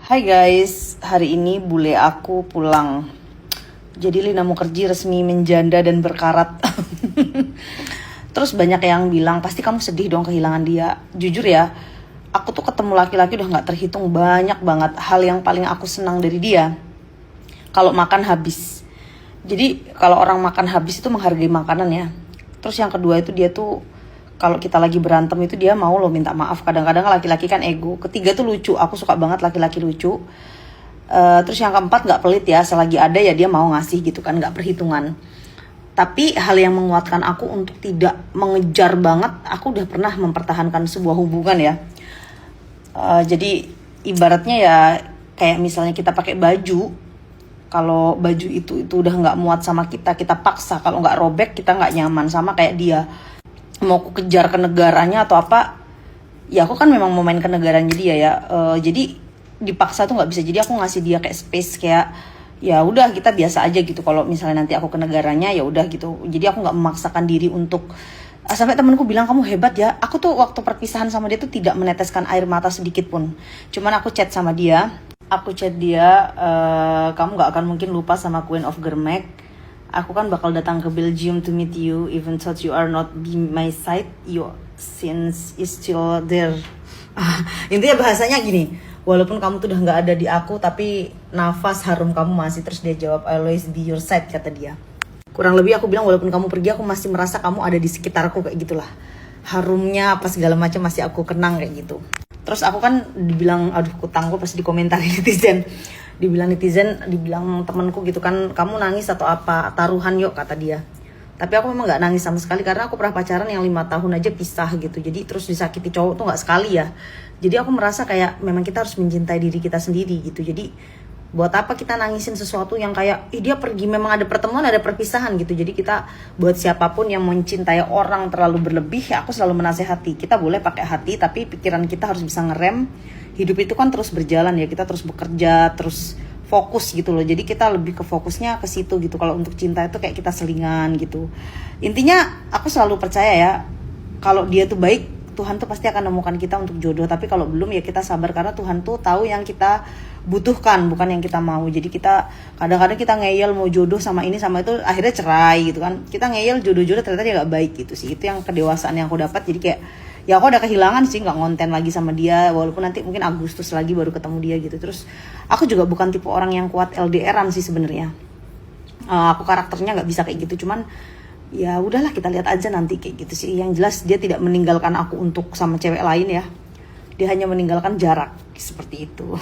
Hai guys, hari ini bule aku pulang. Jadi Lina Mukherjee resmi menjanda dan berkarat. Terus banyak yang bilang, pasti kamu sedih dong kehilangan dia. Jujur ya, aku tuh ketemu laki-laki udah gak terhitung banyak banget. Hal yang paling aku senang dari dia, kalau makan habis. Jadi kalau orang makan habis itu menghargai makanan ya. Terus yang kedua itu dia tuh, kalau kita lagi berantem itu dia mau lo minta maaf. Kadang-kadang laki-laki kan ego. Ketiga tuh lucu, aku suka banget laki-laki lucu. Terus yang keempat nggak pelit ya, selagi ada ya dia mau ngasih gitu kan, nggak perhitungan. Tapi hal yang menguatkan aku untuk tidak mengejar banget, aku udah pernah mempertahankan sebuah hubungan ya. Jadi ibaratnya ya kayak misalnya kita pakai baju, kalau baju itu udah nggak muat sama kita, kita paksa, kalau nggak robek kita nggak nyaman. Sama kayak dia, mau aku kejar ke negaranya atau apa, ya aku kan memang mau main ke negaranya dia ya. Jadi dipaksa tuh nggak bisa. Jadi aku ngasih dia kayak space, kayak ya udah kita biasa aja gitu. Kalau misalnya nanti aku ke negaranya ya udah gitu. Jadi aku nggak memaksakan diri untuk sampai temenku bilang kamu hebat ya. Aku tuh waktu perpisahan sama dia tuh tidak meneteskan air mata sedikit pun. Cuman aku chat sama dia. Kamu nggak akan mungkin lupa sama Queen of Germek. Aku kan bakal datang ke Belgium to meet you, even though you are not by my side, your sins is still there. Intinya bahasanya gini, walaupun kamu tuh udah nggak ada di aku, tapi nafas harum kamu masih. Terus dia jawab, I always be your side, kata dia. Kurang lebih aku bilang, walaupun kamu pergi, aku masih merasa kamu ada di sekitarku, kayak gitulah. Harumnya apa segala macam masih aku kenang, kayak gitu. Terus aku kan dibilang, aduh kutangku pas dikomentari netizen. Dibilang temanku gitu kan, kamu nangis atau apa, taruhan yuk, kata dia. Tapi aku memang gak nangis sama sekali, karena aku pernah pacaran yang 5 tahun aja pisah gitu. Jadi terus disakiti cowok tuh gak sekali ya. Jadi aku merasa kayak memang kita harus mencintai diri kita sendiri gitu. Jadi buat apa kita nangisin sesuatu yang kayak dia pergi, memang ada pertemuan ada perpisahan gitu. Jadi kita, buat siapapun yang mencintai orang terlalu berlebih, aku selalu menasehati, kita boleh pakai hati tapi pikiran kita harus bisa ngerem. Hidup itu kan terus berjalan ya, kita terus bekerja, terus fokus gitu loh. Jadi kita lebih ke fokusnya ke situ gitu. Kalau untuk cinta itu kayak kita selingan gitu. Intinya aku selalu percaya ya, kalau dia tuh baik, Tuhan tuh pasti akan nemukan kita untuk jodoh. Tapi kalau belum ya kita sabar, karena Tuhan tuh tahu yang kita butuhkan, bukan yang kita mau. Jadi kita kadang-kadang kita ngeyel mau jodoh sama ini sama itu, akhirnya cerai gitu kan. Kita ngeyel jodoh-jodoh ternyata dia gak baik gitu sih. Itu yang kedewasaan yang aku dapat. Jadi kayak ya aku udah kehilangan sih, nggak ngonten lagi sama dia, walaupun nanti mungkin Agustus lagi baru ketemu dia gitu. Terus aku juga bukan tipe orang yang kuat LDRan sih sebenarnya. Aku karakternya nggak bisa kayak gitu. Cuman ya udahlah, kita lihat aja nanti kayak gitu sih. Yang jelas dia tidak meninggalkan aku untuk sama cewek lain ya. Dia hanya meninggalkan jarak seperti itu.